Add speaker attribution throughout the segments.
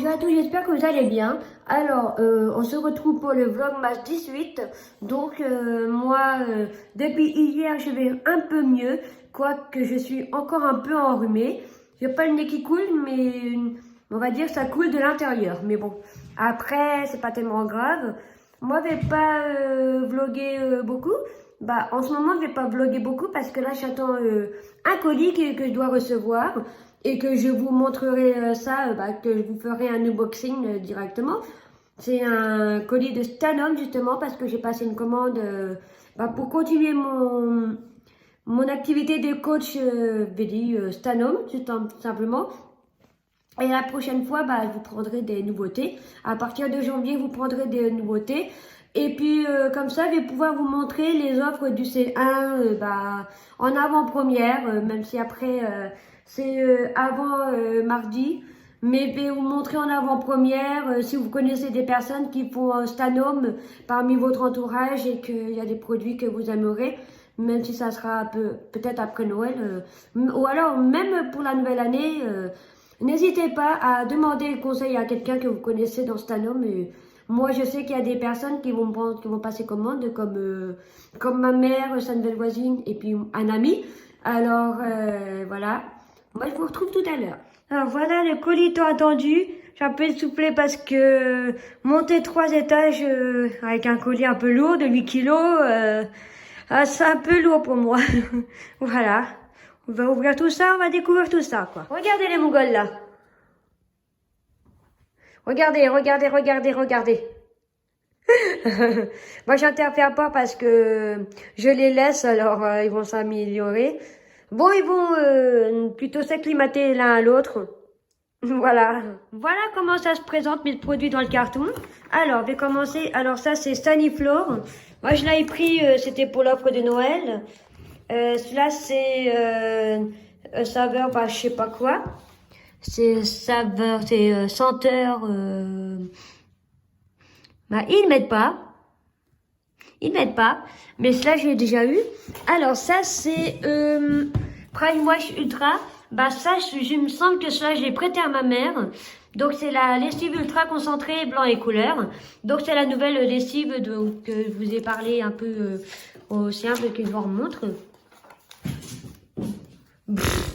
Speaker 1: Bonjour à tous, j'espère que vous allez bien. Alors, on se retrouve pour le Vlogmas 18. Donc, depuis hier, je vais un peu mieux, quoique je suis encore un peu enrhumée. J'ai pas le nez qui coule, mais on va dire que ça coule de l'intérieur. Mais bon, après, c'est pas tellement grave. Moi, je vais pas vlogger beaucoup. Bah, en ce moment, je vais pas vlogger beaucoup parce que là, j'attends un colis que je dois recevoir. Et que je vous montrerai que je vous ferai un unboxing directement. C'est un colis de Stanom justement parce que j'ai passé une commande pour continuer mon activité de coach Stanom, tout simplement. Et la prochaine fois, je vous prendrai des nouveautés. À partir de janvier, vous prendrez des nouveautés. Et puis, comme ça, je vais pouvoir vous montrer les offres du C1 en avant-première, même si après, c'est avant mardi. Mais je vais vous montrer en avant-première si vous connaissez des personnes qui font un Stanome parmi votre entourage et qu'il y a des produits que vous aimerez, même si ça sera peut-être après Noël. Ou alors, même pour la nouvelle année, n'hésitez pas à demander conseil à quelqu'un que vous connaissez dans Stanome. Moi, je sais qu'il y a des personnes qui vont passer commande, comme ma mère, sa nouvelle voisine, et puis un ami. Alors, voilà. Moi, je vous retrouve tout à l'heure. Alors, voilà le colis tant attendu. J'ai un peu essoufflé parce que monter 3 étages avec un colis un peu lourd de 8 kilos, c'est un peu lourd pour moi. Voilà. On va ouvrir tout ça, on va découvrir tout ça, quoi. Regardez les Mongols, là. Regardez. Moi, j'interfère pas parce que je les laisse, alors ils vont s'améliorer. Bon, ils vont plutôt s'acclimater l'un à l'autre. Voilà. Voilà comment ça se présente, mes produits dans le carton. Alors, je vais commencer. Alors, ça, c'est Saniflore. Moi, je l'avais pris, c'était pour l'offre de Noël. Celui-là, c'est saveur, je sais pas quoi. C'est saveur, c'est senteur. Ils mettent pas. Mais cela, j'ai déjà eu. Alors, ça, c'est Prime Wash Ultra. Ça, je me semble que cela, je l'ai prêté à ma mère. Donc, c'est la lessive ultra concentrée, blanc et couleur. Donc, c'est la nouvelle lessive que je vous ai parlé un peu au simple que je vous remontre.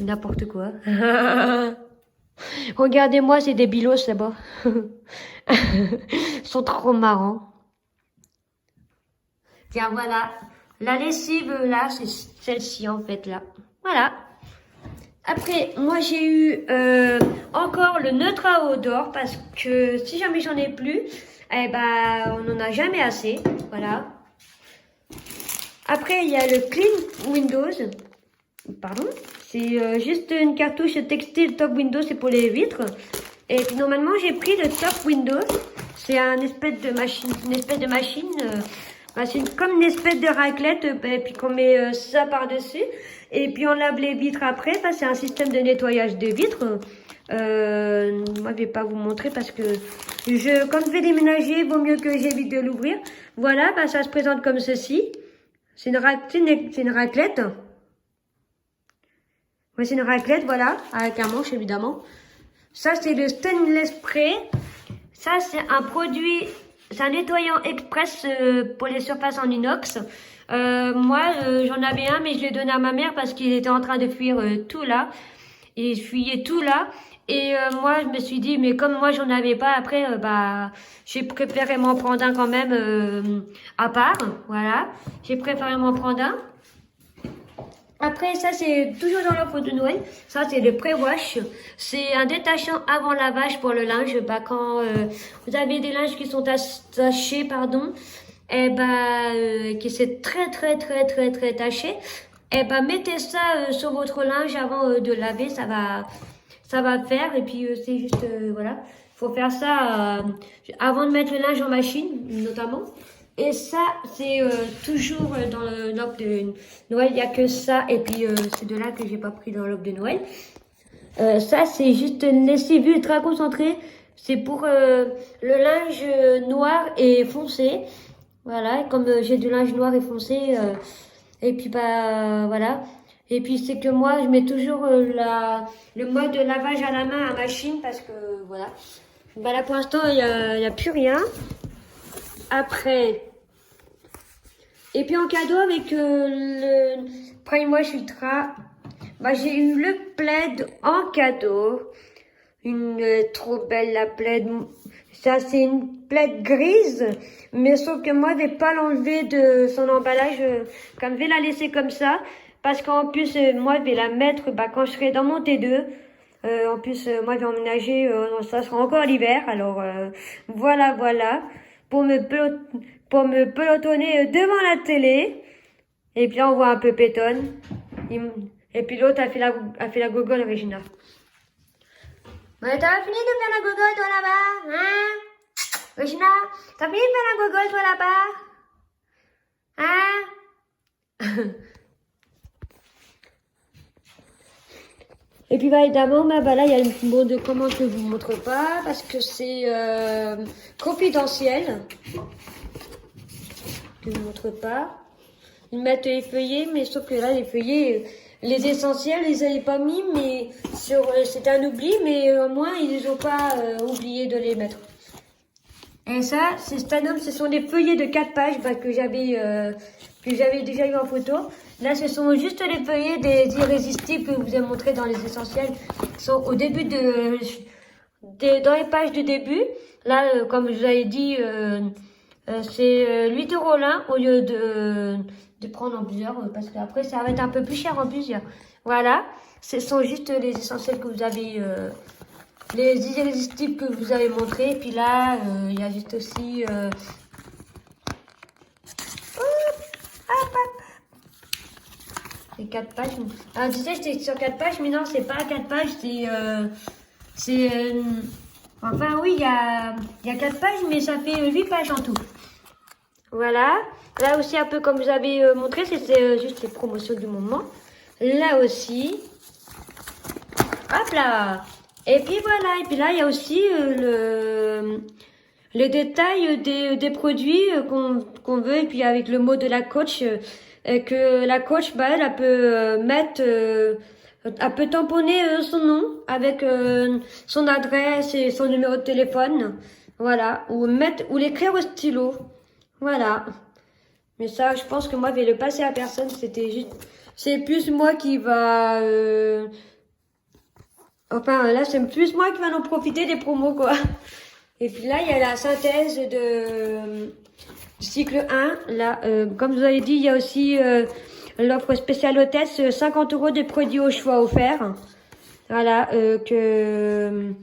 Speaker 1: N'importe quoi. Regardez-moi, c'est des bilos là-bas. Ils sont trop marrants. Tiens, voilà. La lessive, là, c'est celle-ci, en fait, là. Voilà. Après, moi, j'ai eu encore le neutre à eau d'or parce que si jamais j'en ai plus, on n'en a jamais assez. Voilà. Après, il y a le Clean Windows. Pardon. C'est juste une cartouche textile Top Windows, c'est pour les vitres. Et puis, normalement, j'ai pris le Top Windows. C'est une espèce de machine. C'est comme une espèce de raclette, et puis qu'on met ça par-dessus. Et puis on lave les vitres après. C'est un système de nettoyage de vitres. Moi, je vais pas vous montrer parce que quand je vais déménager, il vaut mieux que j'évite de l'ouvrir. Voilà, ça se présente comme ceci. C'est une raclette. Ouais, c'est une raclette, voilà, avec un manche évidemment. Ça, c'est le Stainless Spray. Ça, c'est un produit, c'est un nettoyant express pour les surfaces en inox. Moi, j'en avais un, mais je l'ai donné à ma mère parce qu'il était en train de fuir tout là. Il fuyait tout là. Et moi, je me suis dit, mais comme moi, j'en avais pas, après, j'ai préféré m'en prendre un quand même à part. Voilà, j'ai préféré m'en prendre un. Après, ça, c'est toujours dans l'offre de Noël. Ça, c'est le pré-wash. C'est un détachant avant lavage pour le linge. Quand vous avez des linges qui sont tachés, qui c'est très taché, mettez ça sur votre linge avant de laver. Ça va faire. Et puis, c'est juste, voilà. Faut faire ça avant de mettre le linge en machine, notamment. Et ça, c'est toujours dans l'offre de Noël, il n'y a que ça. Et puis, c'est de là que j'ai pas pris dans l'offre de Noël. Ça, c'est juste une lessive ultra concentrée. C'est pour le linge noir et foncé. Voilà, comme j'ai du linge noir et foncé. Et puis, voilà. Et puis, c'est que moi, je mets toujours le mode de lavage à la main à machine parce que, voilà. Bah là pour l'instant il y a plus rien. Après. Et puis en cadeau avec le Prime Wash Ultra, bah j'ai eu le plaid en cadeau. Une trop belle la plaid. Ça c'est une plaid grise, mais sauf que moi je vais pas l'enlever de son emballage, comme je vais la laisser comme ça, parce qu'en plus moi je vais la mettre quand je serai dans mon T2. En plus moi je vais emménager, ça sera encore l'hiver, alors voilà pour me pelotonner devant la télé. Et puis là on voit un peu Pétonne. Et puis l'autre a fait la gogole, Regina. Ouais, t'as fini de faire la gogole, toi, là-bas? Hein? Regina, t'as fini de faire la gogole, toi, là-bas? Hein? Et puis, bah, évidemment, là, il y a une mot de commande que je vous montre pas, parce que c'est confidentiel. Que je vous montre pas. Ils mettent les feuillets, mais sauf que là, les feuillets... Les essentiels, ils n'avaient pas mis, mais c'était un oubli, mais au moins, ils les ont pas oublié de les mettre. Et ça, c'est Stanum, ce sont des feuillets de 4 pages que j'avais déjà eu en photo. Là, ce sont juste les feuillets des irrésistibles que je vous ai montré dans les essentiels. Ils sont au début dans les pages de début. Là, comme je vous avais dit, c'est 8 € l'un au lieu de prendre en plusieurs, parce qu'après ça va être un peu plus cher en plusieurs. Voilà, ce sont juste les essentiels que vous avez, les irrésistibles que vous avez montré. Et puis là, il y a juste aussi les 4 pages. Alors, je disais j'étais sur 4 pages, mais non, c'est pas 4 pages, enfin oui, il y a 4 pages, mais ça fait 8 pages en tout. Voilà. Là aussi, un peu comme vous avez montré, c'était juste les promotions du moment. Là aussi. Hop là. Et puis voilà. Et puis là, il y a aussi le détail des produits qu'on veut. Et puis avec le mot de la coach, que la coach, elle peut mettre... elle peut tamponner son nom avec son adresse et son numéro de téléphone. Voilà. Ou l'écrire au stylo. Voilà. Mais ça, je pense que moi, je vais le passer à personne. C'est plus moi qui va... Enfin, là, c'est plus moi qui va en profiter des promos, quoi. Et puis là, il y a la synthèse du cycle 1. Là, comme je vous avez dit, il y a aussi l'offre spéciale hôtesse, 50 € de produits au choix offerts. Voilà, que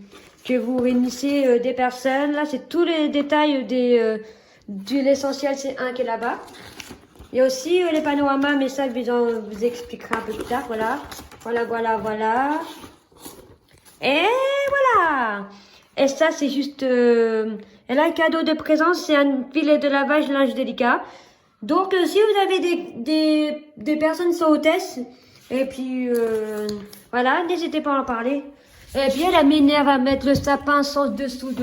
Speaker 1: vous réunissez des personnes. Là, c'est tous les détails de l'essentiel C1 qui est là-bas. Il y a aussi les panoramas, mais ça, je vous expliquerai un peu plus tard. Voilà. Et voilà. Et ça, c'est juste... et là, le cadeau de présence, c'est un filet de lavage linge délicat. Donc, si vous avez des personnes sans hôtesse, et puis, voilà, n'hésitez pas à en parler. Et puis, elle m'énerve à mettre le sapin sans dessous,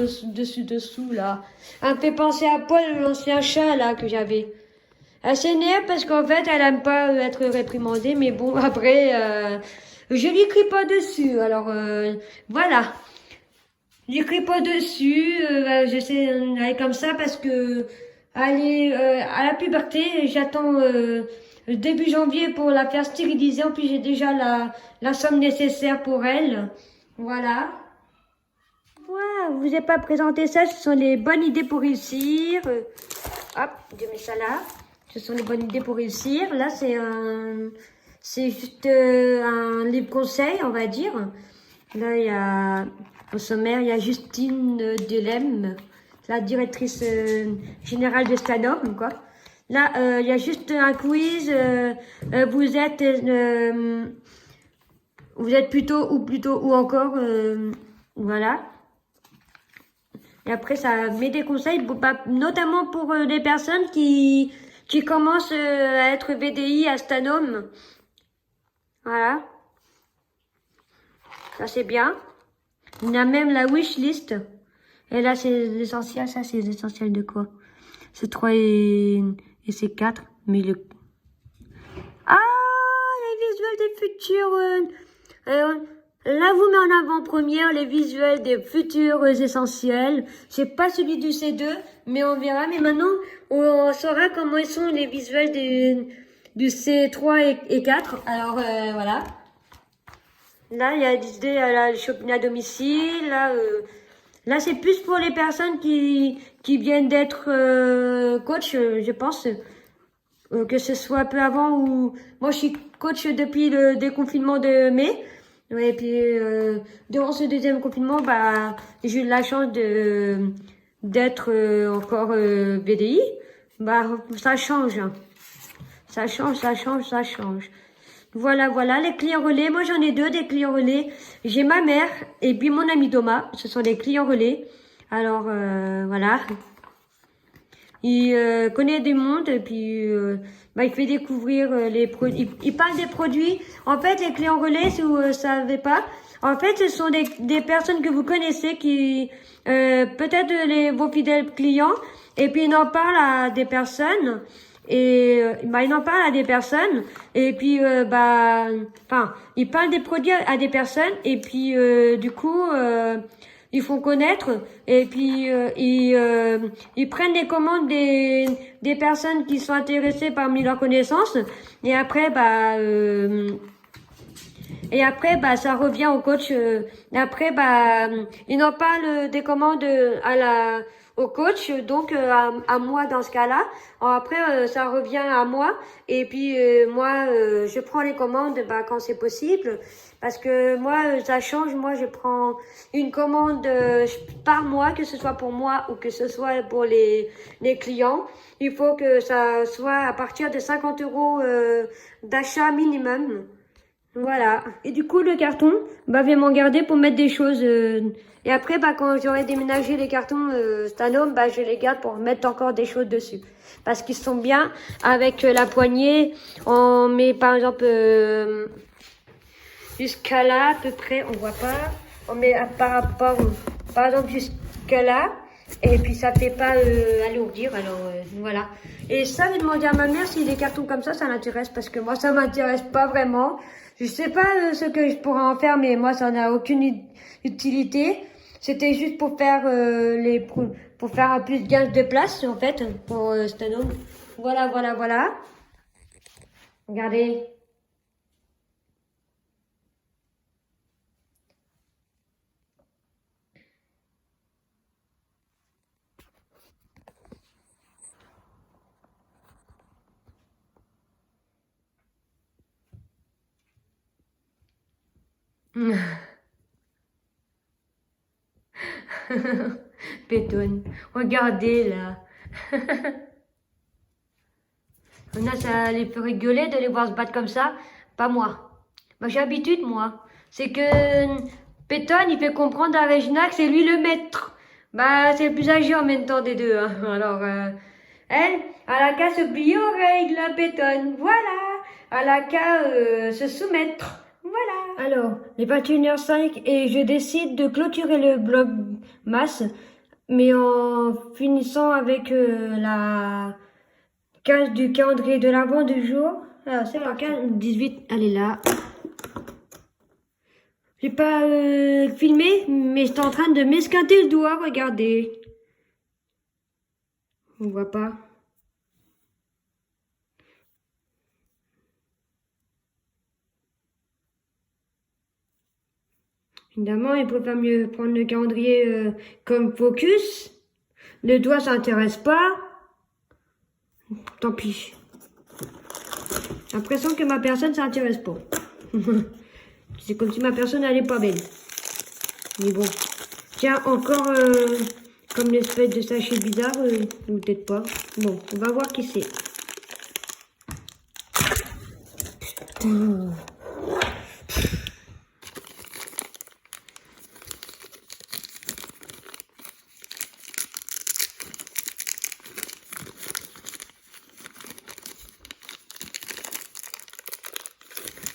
Speaker 1: là. Elle me fait penser à Paul, l'ancien chat, là, que j'avais. Elle s'énerve parce qu'en fait, elle aime pas être réprimandée, mais bon, après, je lui crie pas dessus, alors, voilà. Je lui crie pas dessus, j'essaie d'aller comme ça parce que, elle est à la puberté, j'attends début janvier pour la faire stériliser, en plus j'ai déjà la somme nécessaire pour elle, voilà. Voilà, je vous ai pas présenté ça, ce sont les bonnes idées pour réussir. Hop, je mets ça là. Ce sont les bonnes idées pour réussir. Là, c'est juste un livre conseil, on va dire. Là, il y a, au sommaire, il y a Justine Delem, la directrice générale de Stanum, quoi. Là, il y a juste un quiz. Vous êtes plutôt ou encore, voilà. Et après, ça met des conseils, notamment pour des personnes qui commencent à être VDI à Stanum. Voilà. Ça, c'est bien. Il y a même la wishlist. Et là, c'est l'essentiel. Ça, c'est l'essentiel de quoi? C'est 3 et c'est 4. Mais Ah, les visuels des futurs. là vous met en avant-première les visuels des futurs essentiels. C'est pas celui du C2, mais on verra. Mais maintenant, on saura comment ils sont les visuels du C3 et 4. Alors, voilà. Là, il y a des idées à la shopping à domicile. Là, c'est plus pour les personnes qui viennent d'être coach, je pense. Que ce soit peu avant ou... Moi, je suis coach depuis le déconfinement de mai. Ouais, et puis, durant ce deuxième confinement, bah, j'ai eu la chance d'être encore BDI. Bah, ça change. Ça change. Voilà, les clients relais. Moi, j'en ai deux, des clients relais. J'ai ma mère et puis mon ami Thomas. Ce sont des clients relais. Alors, voilà. Il connaît du monde et puis bah, il fait découvrir les produits. Il parle des produits. En fait, les clients relais, si vous ne savez pas, en fait, ce sont des personnes que vous connaissez qui peut-être vos fidèles clients et puis ils en parlent à des personnes et bah ils en parlent à des personnes et puis bah enfin ils parlent des produits à des personnes et puis du coup ils font connaître et puis ils prennent les commandes des personnes qui sont intéressées parmi leurs connaissances et après ça revient au coach. Et après ils en parlent des commandes au coach, donc à moi dans ce cas-là. Après ça revient à moi et puis moi je prends les commandes quand c'est possible. Parce que moi, ça change. Moi, je prends une commande par mois, que ce soit pour moi ou que ce soit pour les clients. Il faut que ça soit à partir de 50 € d'achat minimum. Voilà. Et du coup, le carton, je vais m'en garder pour mettre des choses. Et après, quand j'aurai déménagé les cartons Stanome, je les garde pour mettre encore des choses dessus. Parce qu'ils sont bien avec la poignée. On met par exemple... jusqu'à là, à peu près, on voit pas. On met par exemple, jusqu'à là. Et puis, ça fait pas alourdir. Alors, voilà. Et ça, j'ai demandé à ma mère si les cartons comme ça l'intéresse. Parce que moi, ça m'intéresse pas vraiment. Je sais pas ce que je pourrais en faire, mais moi, ça n'a aucune utilité. C'était juste pour faire pour faire un plus de gain de place, en fait, pour Stanome. Voilà. Regardez. Pétonne. Regardez là. Ça les fait rigoler de les voir se battre comme ça. Pas moi. J'ai l'habitude, moi. C'est que Pétonne, il fait comprendre à Regina que c'est lui le maître. C'est le plus âgé en même temps des deux. Hein. Alors, elle a qu'à se plier aux règles, la Pétonne. Voilà. Elle a qu'à se soumettre. Voilà. Alors, il est 21h05 et je décide de clôturer le blog masse, mais en finissant avec la case du calendrier de l'avant du jour. Alors, c'est pas 18, elle est là. J'ai pas filmé, mais j'étais en train de m'esquinter le doigt, regardez. On voit pas. Évidemment, il peut pas mieux prendre le calendrier comme focus. Le doigt s'intéresse pas. Tant pis. J'ai l'impression que ma personne s'intéresse pas. C'est comme si ma personne elle est pas belle. Mais bon. Tiens, encore comme l'espèce de sachet bizarre, ou peut-être pas. Bon, on va voir qui c'est. Putain.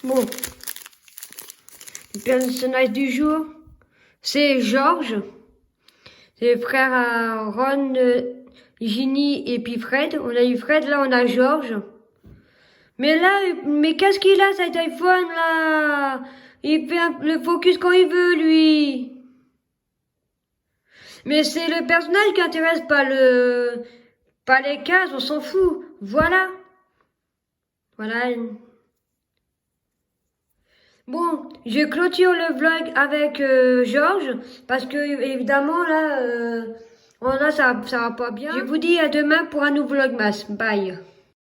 Speaker 1: Bon, le personnage du jour, c'est Georges. C'est le frère à Ron, Ginny et puis Fred. On a eu Fred, là on a Georges. Mais qu'est-ce qu'il a cet iPhone là? Il fait le focus quand il veut, lui. Mais c'est le personnage qui intéresse, pas les cases, on s'en fout. Voilà. Voilà. Bon, je clôture le vlog avec Georges, parce que évidemment là, ça va pas bien. Je vous dis à demain pour un nouveau vlogmas. Bye.